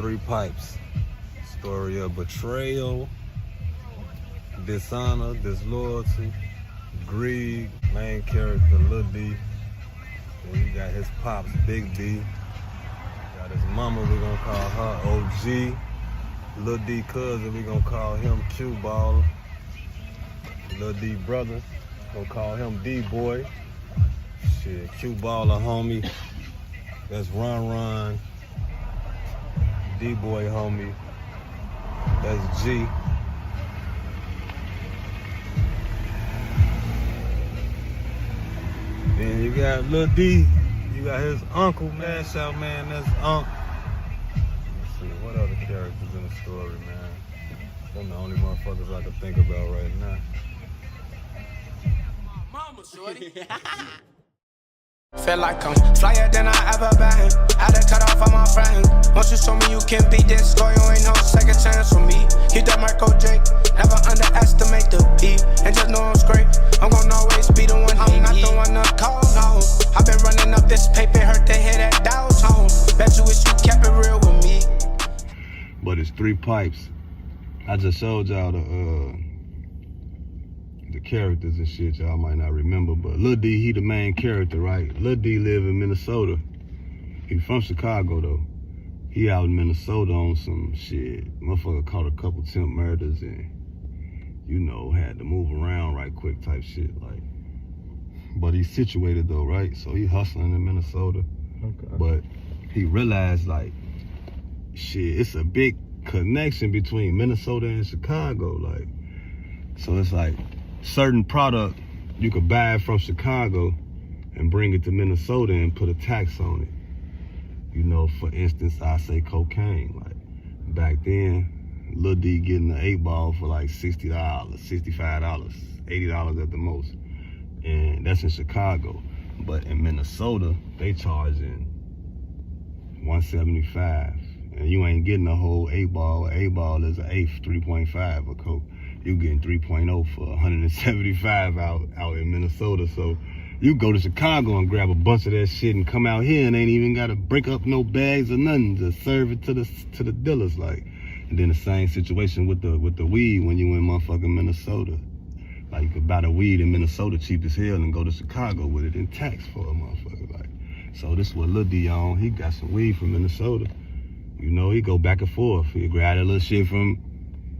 Three Pipes. Story of betrayal, dishonor, disloyalty, greed. Main character Lil D. Then you got his pops, Big D. Got his mama, we're gonna call her OG. Lil D cousin, we're gonna call him Q Baller. Lil D brother, gonna call him D Boy. Shit, Q Baller homie. That's Run. D Boy homie. That's G. Then you got Lil D. You got his uncle, man. Shout, man, that's Unc. Let's see, what other characters in the story, man? Them the only motherfuckers I can think about right now. Mama, shorty. Feel like I'm flyer than I ever been. Had to cut off all my friends. Once you show me you can beat this, girl, you ain't no second chance for me. Keep that Marco Drake, never underestimate the P. And just know I'm straight, I'm gonna always be the one. I'm not the one to call home. I've been running up this paper, hurt to hear that Dow's home. Bet you wish you kept it real with me. But it's Three Pipes. I just showed y'all the characters and shit y'all might not remember, but Lil D, he the main character, right? Lil D live in Minnesota. He from Chicago though. He out in Minnesota on some shit. Motherfucker caught a couple temp murders and, you know, had to move around right quick type shit, like. But he's situated though, right? So he hustling in Minnesota. Okay. But he realized like, shit, it's a big connection between Minnesota and Chicago, like. So it's like, certain product you could buy from Chicago and bring it to Minnesota and put a tax on it. You know, for instance, I say cocaine. Like back then, Lil D getting an 8-ball for like $60, $65, $80 at the most. And that's in Chicago. But in Minnesota, they charging $175. And you ain't getting a whole 8-ball. An 8-ball is an eighth, 3.5 of coke. You getting 3.0 for 175 out in Minnesota. So you go to Chicago and grab a bunch of that shit and come out here and ain't even gotta break up no bags or nothing. Just serve it to the dealers, like. And then the same situation with the weed when you in motherfucking Minnesota. Like you could buy the weed in Minnesota cheap as hell and go to Chicago with it in tax for a motherfucker, like. So this is what Lil D on. He got some weed from Minnesota. You know, he go back and forth. He grab that little shit from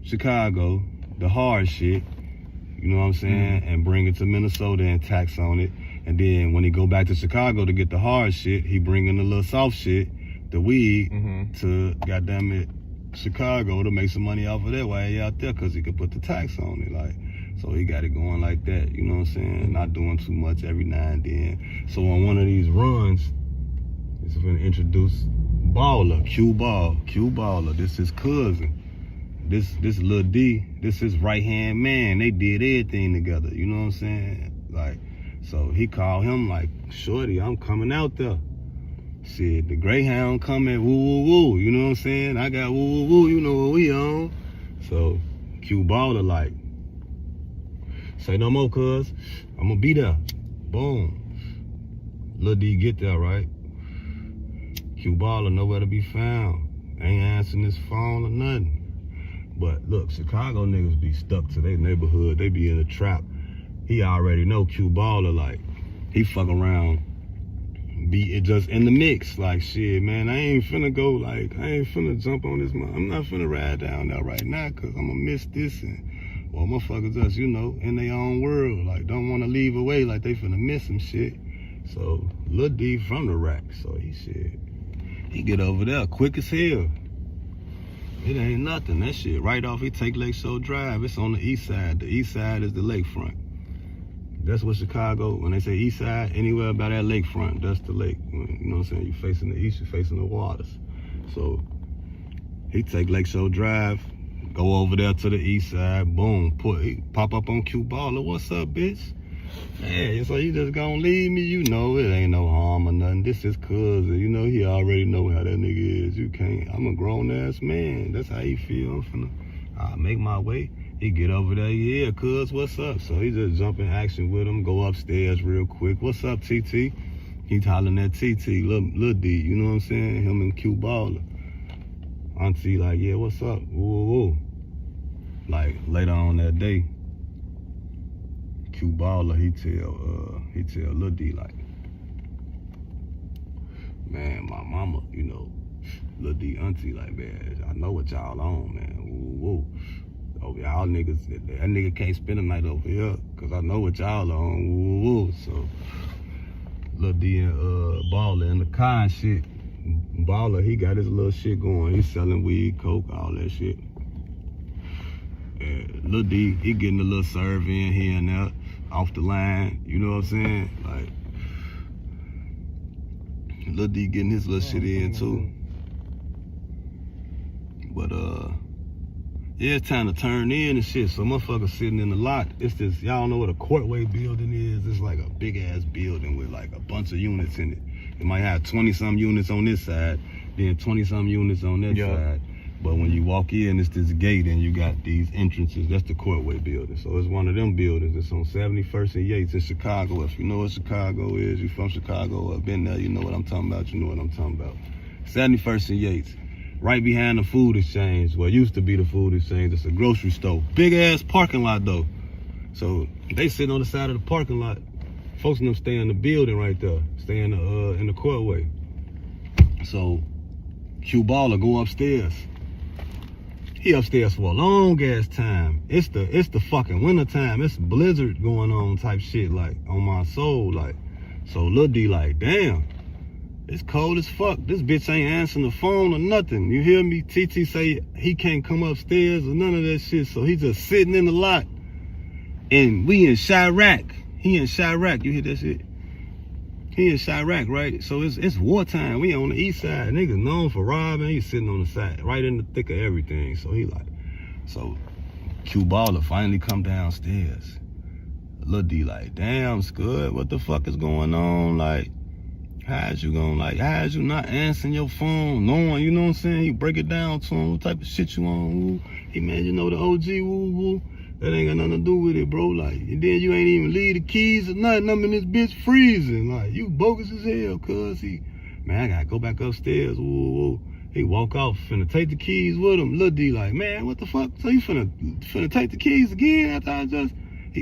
Chicago, the hard shit, you know what I'm saying, and bring it to Minnesota and tax on it. And then when he go back to Chicago to get the hard shit, he bring in the little soft shit, the weed, to, goddamn it, Chicago to make some money off of that while he out there, because he could put the tax on it, like. So he got it going like that, you know what I'm saying, not doing too much every now and then. So on one of these runs, he's gonna introduce Baller, Q Baller, this his cousin. This Lil D, this his right-hand man. They did everything together, you know what I'm saying? Like, so he called him like, shorty, I'm coming out there. Shit, the Greyhound coming, woo, woo, woo, you know what I'm saying? I got woo, woo, woo, you know what we on. So Q Baller like, say no more, cuz, I'm gonna be there. Boom. Lil D get there, right? Q Baller nowhere to be found. Ain't answering his phone or nothing. But look, Chicago niggas be stuck to their neighborhood. They be in a trap. He already know Q Baller, like, he fuck around, be just in the mix. Like, shit, man, I ain't finna go, like, I ain't finna jump on this, I'm not finna ride down there right now, cause I'm gonna miss this. And, well, motherfuckers just, you know, in their own world, like, don't wanna leave away like they finna miss some shit. So, Lil D from the rack, so he get over there quick as hell. It ain't nothing, that shit. Right off, he take Lakeshore Drive. It's on the east side. The east side is the lakefront. That's what Chicago, when they say east side, anywhere by that lakefront, that's the lake. You know what I'm saying? You facing the east, you facing the waters. So he take Lakeshore Drive, go over there to the east side, boom, he pop up on Q Baller. What's up, bitch? Man, so you just gonna leave me? You know it ain't no harm or nothing. This is cousin. You know he already know how that nigga is. You can't. I'm a grown ass man. That's how he feel. I'll make my way. He get over there. Yeah, cuz, what's up? So he just jump in action with him. Go upstairs real quick. What's up, TT? He hollering at TT, Lil D. You know what I'm saying? Him and Q Baller. Auntie like, yeah, what's up? Woo, woo. Like later on that day, Q Baller, he tell Lil D like, man, my mama, you know, Lil D auntie like, man, I know what y'all on, man. Woo, woo. Oh, y'all niggas, that nigga can't spend a night over here, cause I know what y'all on. Woo, woo. So Lil D and Baller in the car and shit. Baller, he got his little shit going. He's selling weed, coke, all that shit. And Lil D, he getting a little serve in here and there, off the line. You know what I'm saying? Like, Lil D getting his little shit in too. But yeah, it's time to turn in and shit. So motherfuckers sitting in the lot. It's this, y'all know what a Courtway building is? It's like a big ass building with like a bunch of units in it. It might have 20-some units on this side, then 20-some units on that side. But when you walk in, it's this gate and you got these entrances. That's the Courtway building. So it's one of them buildings. It's on 71st and Yates in Chicago. If you know what Chicago is, you from Chicago or been there, you know what I'm talking about. You know what I'm talking about. 71st and Yates. Right behind the food exchange, what used to be the food exchange. It's a grocery store. Big ass parking lot though. So they sitting on the side of the parking lot. Folks in them stay in the building right there. Stay in the Courtway. So Q Baller go upstairs. He upstairs for a long ass time. It's the fucking winter time. It's blizzard going on type shit, like on my soul, like. So Lil D like, damn. It's cold as fuck. This bitch ain't answering the phone or nothing. You hear me? TT say he can't come upstairs or none of that shit. So he just sitting in the lot. And we in Chirac. He in Chirac. You hear that shit? He in Chirac, right? So it's wartime. We on the east side. Niggas known for robbing. He's sitting on the side, right in the thick of everything. So he like, so Q Baller finally come downstairs. Lil D like, damn, Scud, what the fuck is going on? Like, how's you not answering your phone, knowing, you know what I'm saying? He break it down to him, what type of shit you on, woo. Hey man, you know the OG, woo, woo. That ain't got nothing to do with it, bro. Like, and then you ain't even leave the keys or nothing. I'm in this bitch freezing. Like, you bogus as hell, cuz man, I gotta go back upstairs, woo, woo. He walk off, finna take the keys with him. Lil D like, man, what the fuck? So you finna take the keys again after I just,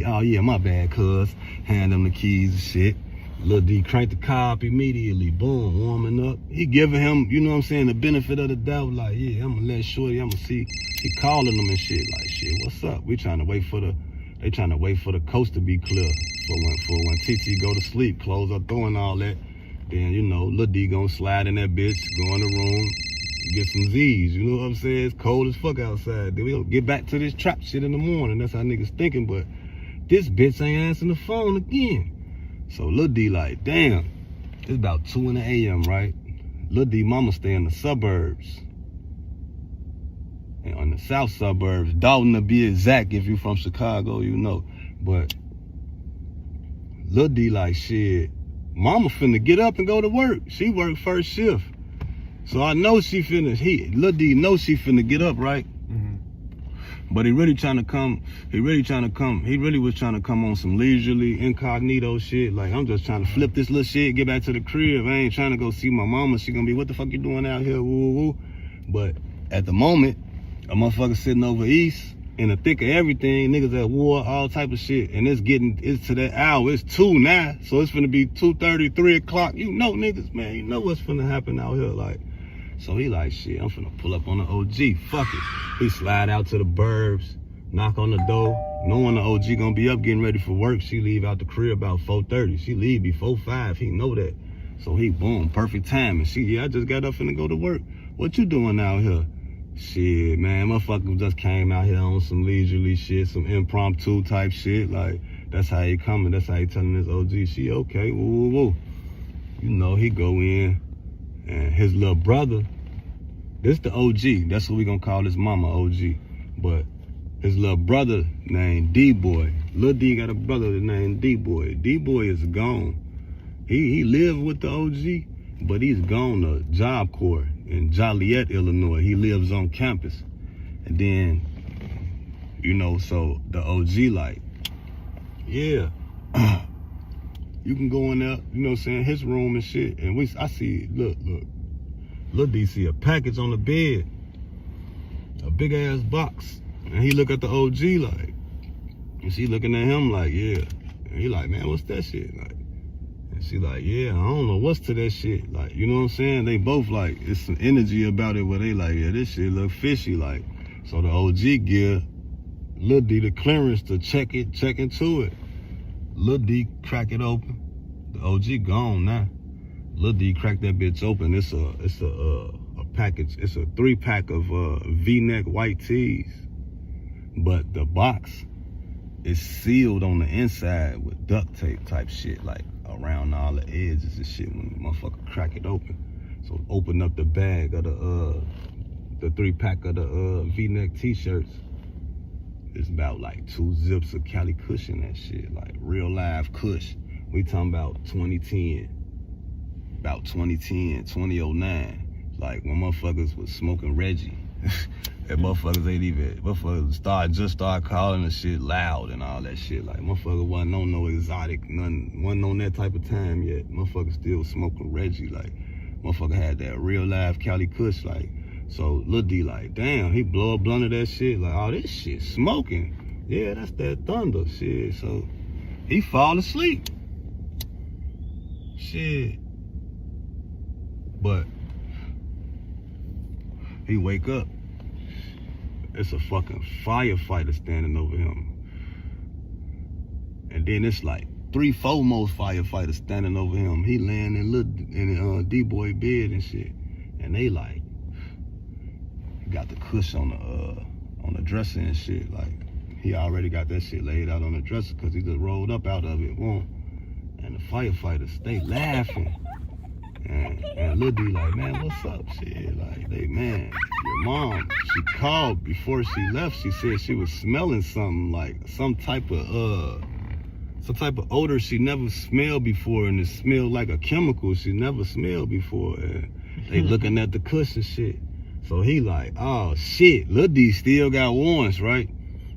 oh yeah, my bad, cuz. Hand him the keys and shit. Lil D cranked the car up immediately, boom, warming up. He giving him, you know what I'm saying, the benefit of the doubt, like, yeah, I'm gonna let Shorty, I'm gonna see. He calling them and shit, like, shit, what's up? They trying to wait for the coast to be clear for when TT go to sleep, close up, throwing all that. Then, you know, Lil D gonna slide in that bitch, go in the room, get some Z's, you know what I'm saying? It's cold as fuck outside. Then we gonna get back to this trap shit in the morning. That's how niggas thinking, but this bitch ain't answering the phone again. So Lil D like, damn, it's about 2 a.m., right? Lil D mama stay in the suburbs. And on the south suburbs, Dalton to be exact, if you from Chicago, you know. But Lil D like, shit, mama finna get up and go to work. She work first shift. So I know she finna, Lil D knows she finna get up, right? But he really was trying to come on some leisurely, incognito shit. Like, I'm just trying to flip this little shit, get back to the crib. I ain't trying to go see my mama. She gonna be, what the fuck you doing out here, woo, woo. But at the moment, a motherfucker sitting over east, in the thick of everything, niggas at war, all type of shit. And it's to that hour, it's 2 now. So it's finna be 2:30, 3 o'clock. You know niggas, man, you know what's finna happen out here, like. So he like, shit, I'm finna pull up on the OG, fuck it. He slide out to the burbs, knock on the door, knowing the OG gonna be up getting ready for work. She leave out the crib about 4:30. She leave before 5, he know that. So he, boom, perfect timing. I just got up finna go to work. What you doing out here? Shit, man, motherfucker just came out here on some leisurely shit, some impromptu type shit. Like, that's how he coming, that's how he telling his OG, she okay, woo, woo, woo. You know, he go in. And his little brother, this the OG. That's what we gonna call his mama, OG. But his little brother named D-Boy. Lil D got a brother named D-Boy. D-Boy is gone. He lived with the OG, but he's gone to Job Corps in Joliet, Illinois. He lives on campus. And then, you know, so the OG like, yeah. You can go in there, you know what I'm saying, his room and shit. And I see, look, Lil D see a package on the bed. a big ass box. And he look at the OG like, and she looking at him like, yeah. And he like, man, what's that shit? Like, and she like, yeah, I don't know what's to that shit. Like, you know what I'm saying? They both like, it's some energy about it where they like, yeah, this shit look fishy. Like, so the OG give Lil D the clearance to check into it. Lil D crack it open. The OG gone now. Lil D crack that bitch open. It's a package. It's a 3-pack of V-neck white tees. But the box is sealed on the inside with duct tape type shit, like around all the edges and shit when the motherfucker crack it open. So open up the bag of the 3-pack of the V-neck t-shirts. It's about like 2 zips of Cali Kush in that shit, like real live Kush. We talking about 2010, 2009. Like when motherfuckers was smoking Reggie. And motherfuckers just start calling the shit loud and all that shit. Like motherfuckers wasn't on no exotic, nothing, wasn't on that type of time yet. Motherfuckers still smoking Reggie. Like motherfucker had that real live Cali Kush. Like, so Lil D like, damn, he blow a blunt of that shit. Like, oh, this shit smoking. Yeah, that's that thunder shit. So he fall asleep. Shit. But he wake up. It's a fucking firefighter standing over him. And then it's like 3-4 more firefighters standing over him. He laying in D-boy bed and shit. And they like, got the Kush on the dresser and shit. Like, he already got that shit laid out on the dresser because he just rolled up out of it. And the firefighters, they laughing. And Lil D like, man, what's up? Shit, like, they, man, your mom, she called before she left. She said she was smelling something, like some type of odor she never smelled before, and it smelled like a chemical she never smelled before. And they looking at the Kush and shit. So he like, oh shit, Lil D still got warrants, right?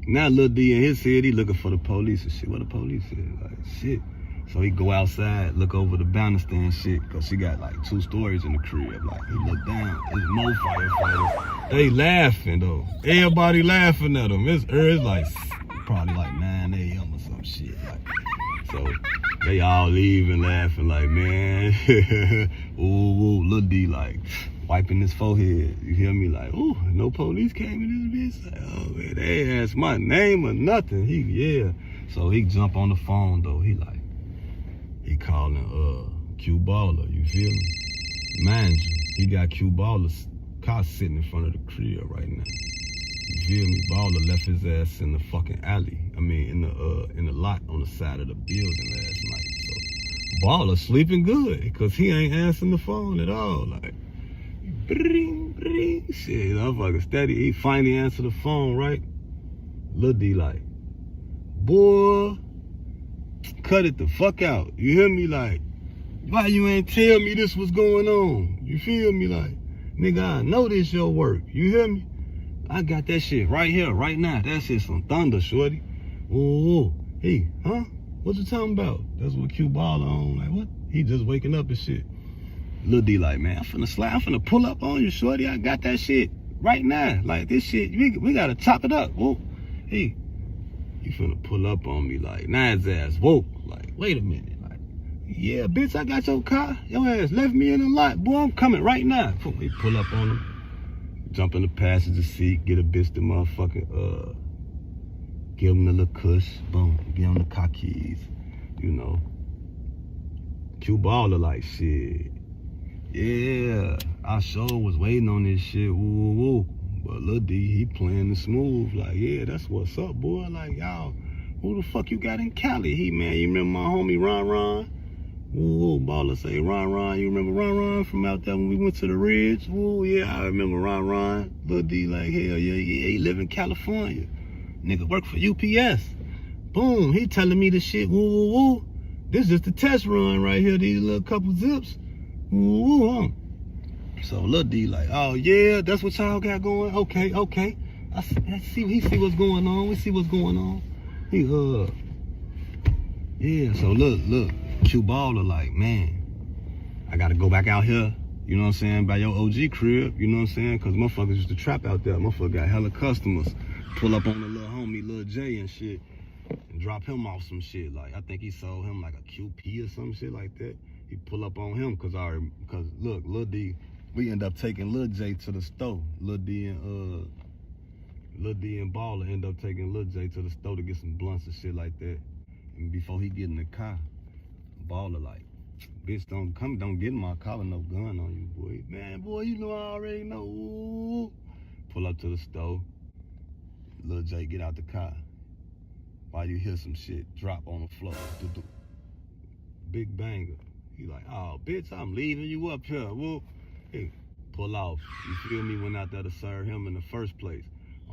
Now Lil D in his head, he looking for the police and shit. What the police is? Like, shit. So he go outside, look over the banister and shit, cause she got like 2 stories in the crib. Like, he look down, there's more firefighters. They laughing though. Everybody laughing at him. It's like probably like 9 a.m. or some shit. Like, so they all leaving laughing like, man, ooh, Lil D like wiping his forehead. You hear me? Like, ooh, no police came in this bitch. Like, oh man, they ain't asked my name or nothing. So he jump on the phone though. He calling Q Baller, you feel me? Mind you, he got Q Baller's car sitting in front of the crib right now. You feel me? Baller left his ass in the fucking alley. I mean, in the lot on the side of the building last night. So Baller sleeping good, cause he ain't answering the phone at all. Like, bring, shit, I'm fucking steady. He finally answered the phone, right? Lil D like, boy, cut it the fuck out. You hear me? Like, why you ain't tell me this was going on? You feel me? Like, nigga, I know this your work. You hear me? I got that shit right here, right now. That shit some thunder, shorty. Ooh, hey, huh? What you talking about? That's what Q Baller on. Like, what? He just waking up and shit. Lil D like, man, I'm finna pull up on you, shorty. I got that shit right now. Like, this shit, we gotta chop it up. Whoa, hey. You finna pull up on me like, nah, his ass woke. Like, wait a minute. Like, yeah, bitch, I got your car. Your ass left me in the lot. Boy, I'm coming right now. He pull up on him, jump in the passenger seat, get a bitch the motherfucking, give him the little Kush, boom, get on the car keys, you know. Q Baller like, shit, yeah, I sure was waiting on this shit, woo. But Lil D, he playing the smooth, like, yeah, that's what's up, boy. Like, y'all, who the fuck you got in Cali? He, man, you remember my homie Ron? Ooh, Baller say, Ron, you remember Ron from out there when we went to the Ridge? Ooh, yeah, I remember Ron. Lil D like, hell yeah, he live in California. Nigga work for UPS. Boom, he telling me the shit, woo. This is the test run right here, these little couple zips. Woo. So Lil D like, oh yeah, that's what y'all got going. Okay. He see what's going on. We see what's going on. Yeah. So look, Q Baller like, man, I gotta go back out here You know what I'm saying? By your OG crib, you know what I'm saying? Cause motherfuckers used to trap out there. Motherfucker got hella customers. Pull up on the little homie, Lil J and shit. And drop him off some shit. Like, I think he sold him like a QP or some shit like that. He pull up on him cause look, Lil D, we end up taking Lil J to the store. Lil D and Baller end up taking Lil J to the store to get some blunts and shit like that. And before he get in the car, Baller like, bitch, don't get in my car with no gun on you, boy. Man, boy, you know I already know. Ooh. Pull up to the store. Lil J get out the car. While you hear some shit drop on the floor. Big banger. He like, oh, bitch, I'm leaving you up here. Whoop. Hey, pull off. You feel me? Went out there to serve him in the first place.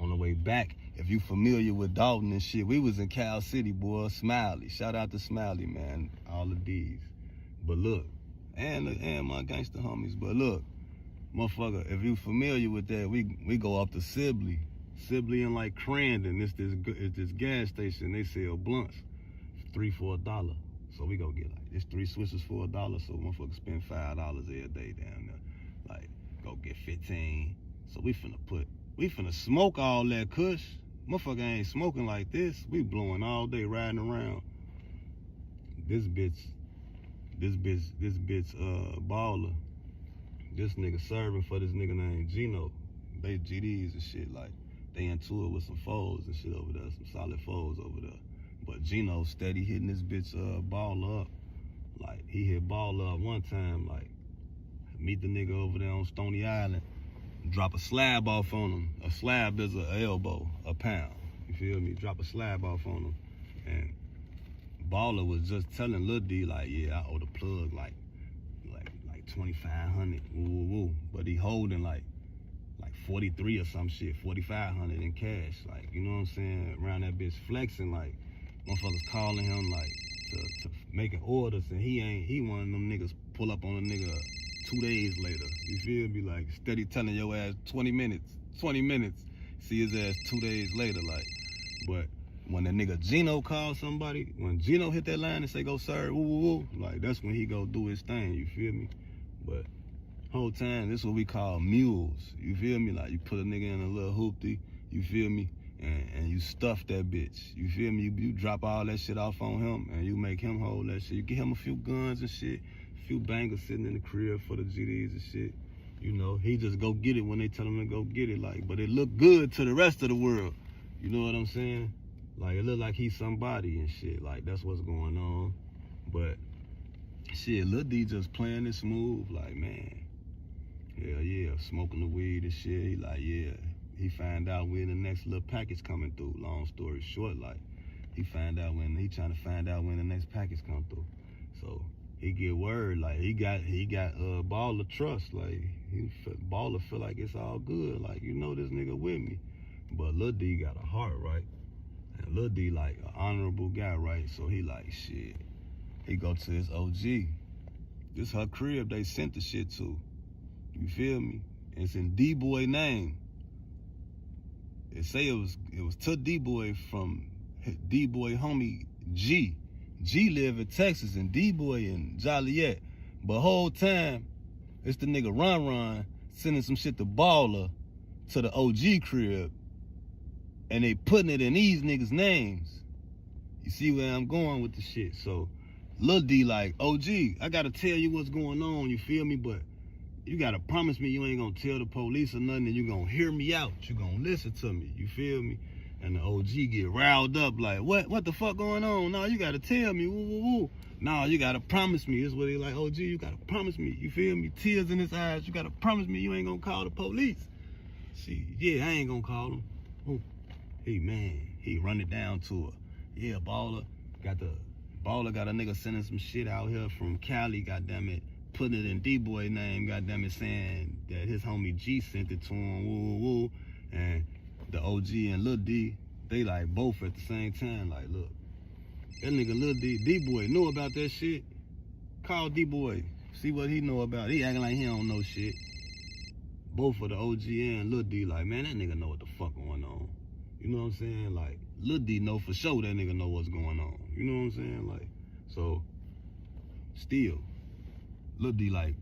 On the way back, if you familiar with Dalton and shit, we was in Cal City, boy. Smiley. Shout out to Smiley, man. All of these. But look, and my gangster homies. But look, motherfucker, if you familiar with that, we go up to Sibley and like Crandon. It's this gas station. They sell blunts, 3 for $1. So we go get like it's 3 switches for $1. So motherfucker spend $5 every day down there. Like go get 15. So we finna smoke all that kush. Motherfucker ain't smoking like this. We blowing all day riding around. This bitch Baller. This nigga serving for this nigga named Gino. They GDs and shit, like they into it with some foes and shit over there, some solid foes over there. But Gino steady hitting this bitch Baller up. Like he hit Baller up one time, like meet the nigga over there on Stony Island, drop a slab off on him. A slab is an elbow, a pound. You feel me? Drop a slab off on him. And Baller was just telling Lil D like, yeah, I owe the plug like 2,500, woo. But he holding like 43 or some shit, 4,500 in cash. Like, you know what I'm saying? Around that bitch flexing, like motherfuckers calling him like to making orders, and he one of them niggas pull up on a nigga 2 days later. You feel me? Like steady telling your ass 20 minutes. See his ass 2 days later, like. But when the nigga Gino called somebody, when Gino hit that line and say go serve, woo, like that's when he go do his thing, you feel me? But whole time, this is what we call mules, you feel me? Like you put a nigga in a little hoopty, you feel me? And you stuff that bitch, you feel me? You drop all that shit off on him and you make him hold that shit. You get him a few guns and shit, a few bangers sitting in the crib for the GDs and shit. You know, he just go get it when they tell him to go get it, like, but it look good to the rest of the world. You know what I'm saying? Like, it look like he's somebody and shit. Like, that's what's going on. But, shit, Lil D just playing it smooth. Like, man, hell yeah, smoking the weed and shit. He like, yeah. He find out when the next little package coming through. Long story short, like, he trying to find out when the next package come through. So, he get word, like, he got Baller trust. Like, Baller feel like it's all good. Like, you know this nigga with me. But Lil D got a heart, right? And Lil D like an honorable guy, right? So he like, shit. He go to his OG. This her crib they sent the shit to. You feel me? It's in D-Boy name. It say it was to D-Boy from D-Boy homie G. G live in Texas and D-Boy in Joliet. But whole time, it's the nigga Ron sending some shit to Baller to the OG crib. And they putting it in these niggas' names. You see where I'm going with the shit. So Lil D like, OG, I gotta tell you what's going on, you feel me? But you gotta promise me you ain't gonna tell the police or nothing, and you gonna hear me out. You gonna listen to me, you feel me? And the OG get riled up like, what the fuck going on? No, you gotta tell me, woo. No, you gotta promise me. This is what he like, OG, you gotta promise me, you feel me? Tears in his eyes, you gotta promise me you ain't gonna call the police. See, yeah, I ain't gonna call them. Ooh. He run it down to her. Yeah, Baller got a nigga sending some shit out here from Cali, goddammit, putting it in D-Boy name, goddammit, saying that his homie G sent it to him, woo. And the OG and Lil D, they like both at the same time, like, look, that nigga Lil D-Boy knew about that shit. Call D-Boy, see what he know about. He acting like he don't know shit. Both of the OG and Lil D like, man, that nigga know what the fuck going on. You know what I'm saying? Like, Lil D know for sure that nigga know what's going on. You know what I'm saying? Like, so, still, Lil D like,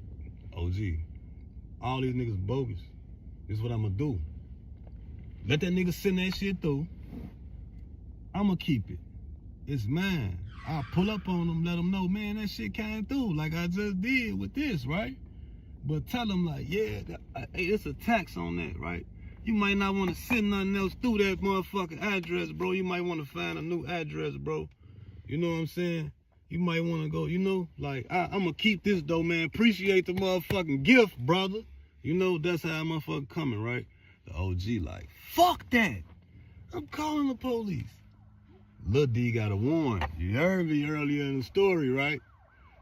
OG, all these niggas bogus. This is what I'ma do. Let that nigga send that shit through. I'ma keep it. It's mine. I'll pull up on them, let them know, man, that shit came through like I just did with this, right? But tell them like, yeah, hey, it's a tax on that, right? You might not want to send nothing else through that motherfucking address, bro. You might want to find a new address, bro. You know what I'm saying? You might want to go, you know, like, I'm going to keep this, though, man. Appreciate the motherfucking gift, brother. You know, that's how motherfucker coming, right? The OG like, fuck that. I'm calling the police. Lil D got a warrant. You heard me earlier in the story, right?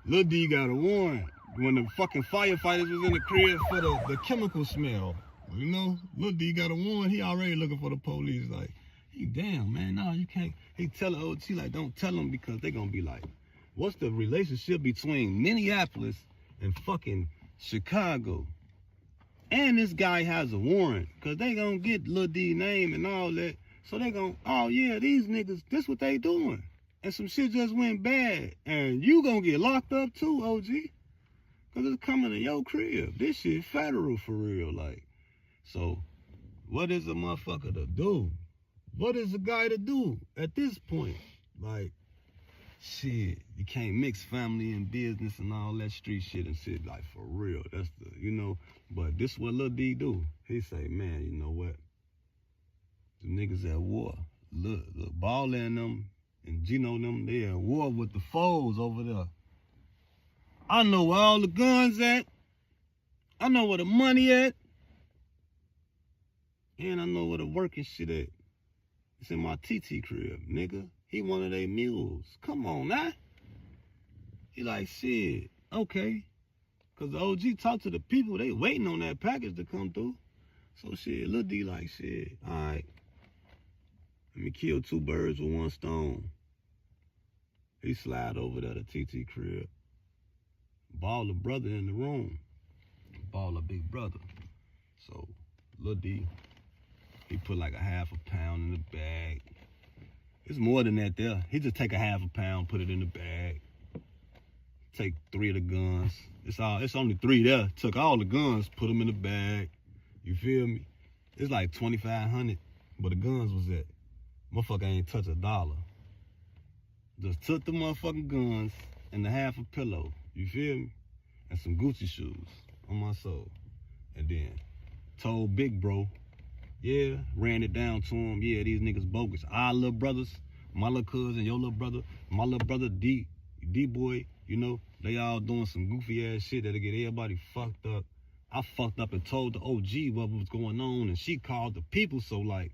Lil D got a warrant when the fucking firefighters was in the crib for the chemical smell. You know, Lil D got a warrant. He already looking for the police. Like, hey, damn, man, no, you can't. He tell the OG, like, don't tell them because they gonna be like, what's the relationship between Minneapolis and fucking Chicago? And this guy has a warrant because they gonna get Lil D name and all that. So they gon', oh yeah, these niggas, this what they doing. And some shit just went bad. And you gonna get locked up too, OG. Cause it's coming to your crib. This shit federal for real, like. So, what is a motherfucker to do? What is a guy to do at this point? Like, shit, you can't mix family and business and all that street shit and shit, like, for real. That's the, you know, but this what Lil D do. He say, man, you know what? The niggas at war. Look, Ball and them and Gino and them, they at war with the foes over there. I know where all the guns at. I know where the money at. And I know where the working shit at. It's in my TT crib, nigga. He one of they mules. Come on, now. He like, shit, okay. Cause the OG talked to the people, they waiting on that package to come through. So shit, Lil D like, shit, all right. Let me kill two birds with one stone. He slide over there to TT crib. Ball a brother in the room. Ball a big brother. So Lil D, he put like a half a pound in the bag. It's more than that there. He just take a half a pound, put it in the bag. Take 3 of the guns. It's only 3 there. Took all the guns, put them in the bag. You feel me? It's like 2,500, but the guns was at. Motherfucker ain't touch $1. Just took the motherfucking guns and the half a pillow. You feel me? And some Gucci shoes on my soul. And then told Big Bro, yeah, ran it down to him. Yeah, these niggas bogus. Our little brothers, my little cousin, your little brother, my little brother D-boy, you know, they all doing some goofy ass shit that'll get everybody fucked up. I fucked up and told the OG what was going on, and she called the people. So like,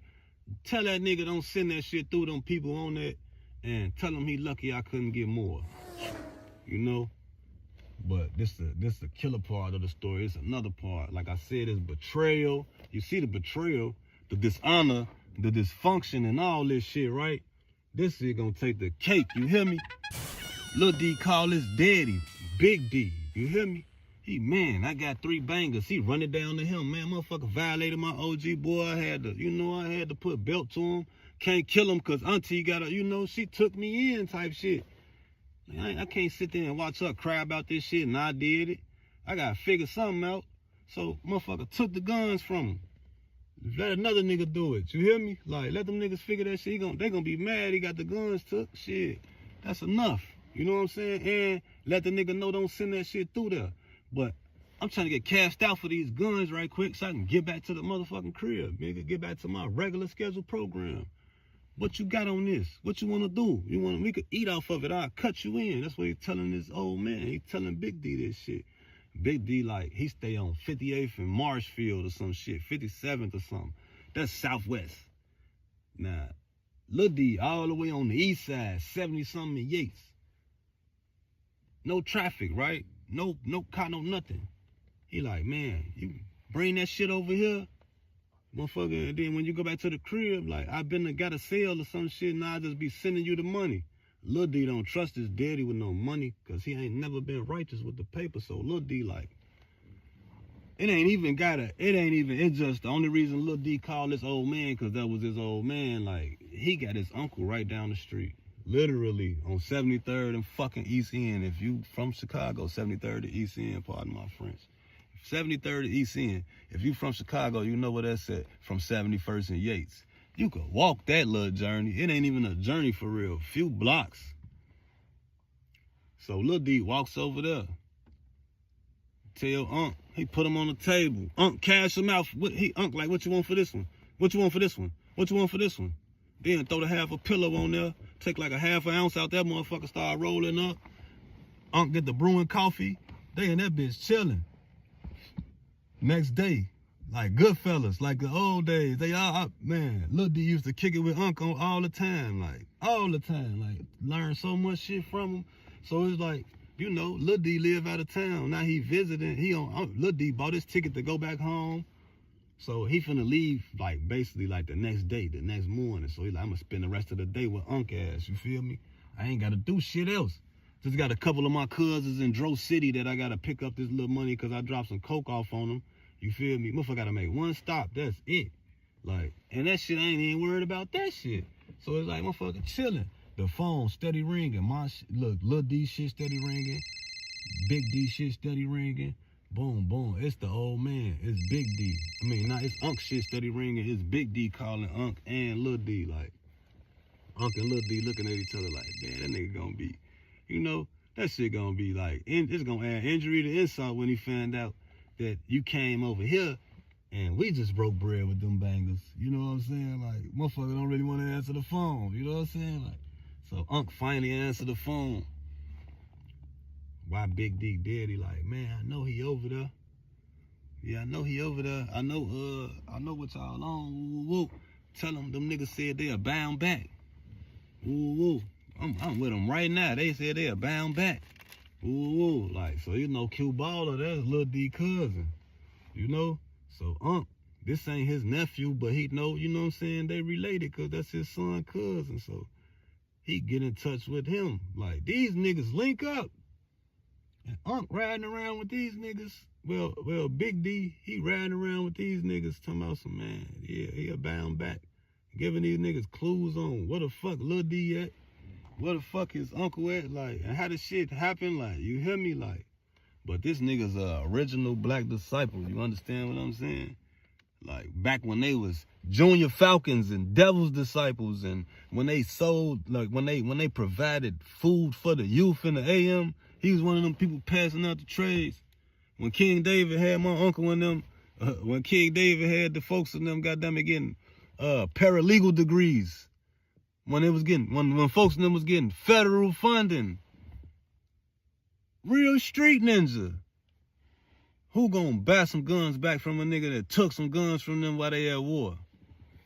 tell that nigga don't send that shit through them people on that, and tell him he lucky I couldn't get more. You know? But this the killer part of the story. It's another part. Like I said, it's betrayal. You see the betrayal, the dishonor, the dysfunction, and all this shit, right? This shit gonna take the cake. You hear me? Lil D call his daddy, Big D. You hear me? He, man, I got 3 bangers. He run it down to him. Man, motherfucker violated my OG boy. I had to put belt to him. Can't kill him because auntie got she took me in type shit. I can't sit there and watch her cry about this shit and I did it. I got to figure something out. So, motherfucker took the guns from him. Let another nigga do it. You hear me? Like, let them niggas figure that shit. They gonna be mad he got the guns took. Shit, that's enough. You know what I'm saying? And let the nigga know don't send that shit through there. But I'm trying to get cashed out for these guns right quick so I can get back to the motherfucking crib, nigga. Get back to my regular scheduled program. What you got on this? What you want to do? We could eat off of it. I'll cut you in. That's what he's telling this old man. He's telling Big D this shit. Big D, like, he stay on 58th and Marshfield or some shit, 57th or something. That's Southwest. Nah, Lil D all the way on the east side, 70-something in Yates. No traffic, right? No car, no nothing. He like, man, you bring that shit over here, motherfucker, and then when you go back to the crib, like, I got a sale or some shit, and I'll just be sending you the money. Lil D don't trust his daddy with no money, because he ain't never been righteous with the paper, so Lil D like, it's just the only reason Lil D called this old man, because that was his old man, like, he got his uncle right down the street. Literally on 73rd and fucking East End. If you from Chicago, 73rd to East End, pardon my French. 73rd East End. If you from Chicago, you know where that's at, from 71st and Yates. You could walk that little journey. It ain't even a journey for real. Few blocks. So Lil D walks over there. Tell Unc, he put him on the table. Unc cash him out. Unc like, what you want for this one? What you want for this one? What you want for this one? Then throw the half a pillow on there. Take like a half an ounce out that motherfucker, start rolling up. Unc get the brewing coffee. They in that bitch chilling. Next day, like Goodfellas, like the old days. They all, man, Lil D used to kick it with Unc on all the time. Like, learn so much shit from him. So it's like, you know, Lil D live out of town. Now he visiting. Lil D bought his ticket to go back home. So he finna leave, like, basically, like, the next day, the next morning. So he's like, I'm gonna spend the rest of the day with Unc ass, you feel me? I ain't gotta do shit else. Just got a couple of my cousins in Dro City that I gotta pick up this little money because I dropped some coke off on them. You feel me? Motherfucker gotta make one stop, that's it. Like, and that shit, I ain't even worried about that shit. So it's like, motherfucker chilling. The phone steady ringing. Look, Lil D shit steady ringing. Big D shit steady ringing. Boom, boom. It's the old man. It's Big D. I mean, it's Unc shit steady ringing. It's Big D calling Unc and Lil D. Like, Unc and Lil D looking at each other like, man, that nigga gonna be, you know, that shit gonna be like, it's gonna add injury to insult when he found out that you came over here and we just broke bread with them bangers. You know what I'm saying? Like, motherfucker don't really want to answer the phone. You know what I'm saying? Like, so Unc finally answered the phone. Why Big D did? He like, man, I know he over there. Yeah, I know he over there. I know what y'all on. Woo, woo. Tell them niggas said they are bound back. Woo, woo. I'm with them right now. They said they are bound back. Woo, woo. Like, so you know, Q Baller, that's Lil D cousin. You know? So Unc, this ain't his nephew, but he know, you know what I'm saying? They related because that's his son cousin. So he get in touch with him. Like, these niggas link up. And Unc riding around with these niggas. Well, Big D, he riding around with these niggas talking about some, man, yeah, he a bound back. Giving these niggas clues on where the fuck Lil D at. Where the fuck his uncle at? Like, and how this shit happen? Like, you hear me? Like, but this nigga's a original black disciple. You understand what I'm saying? Like, back when they was Junior Falcons and Devil's Disciples, and when they sold, like, when they provided food for the youth in the AM, he was one of them people passing out the trades. When King David had my uncle and them, when King David had the folks in them, goddamn it, getting paralegal degrees. When folks in them was getting federal funding. Real street ninja. Who gonna buy some guns back from a nigga that took some guns from them while they at war?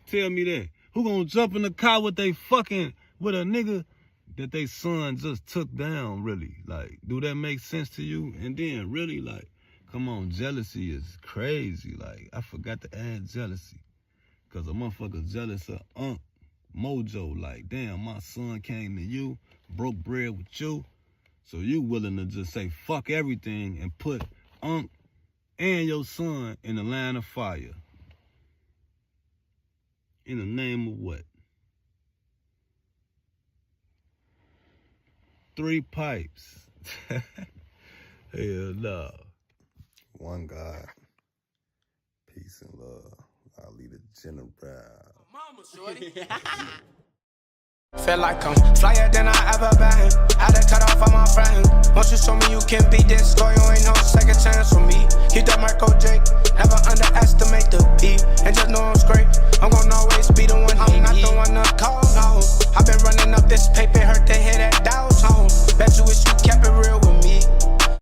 Tell me that. Who gonna jump in the car with a nigga that they son just took down, really? Like, do that make sense to you? And then, really, like, come on, jealousy is crazy. Like, I forgot to add jealousy. Because a motherfucker jealous of Unc Mojo. Like, damn, my son came to you, broke bread with you. So you willing to just say fuck everything and put Unc and your son in the line of fire. In the name of what? 3 pipes. Hell no. One God. Peace and love. I'll lead a general. Mama, shorty. Feel like I'm flyer than I ever been. Had to cut off all my friends. Once you show me you can beat this score, you ain't no second chance for me. Keep that Marco Jake, never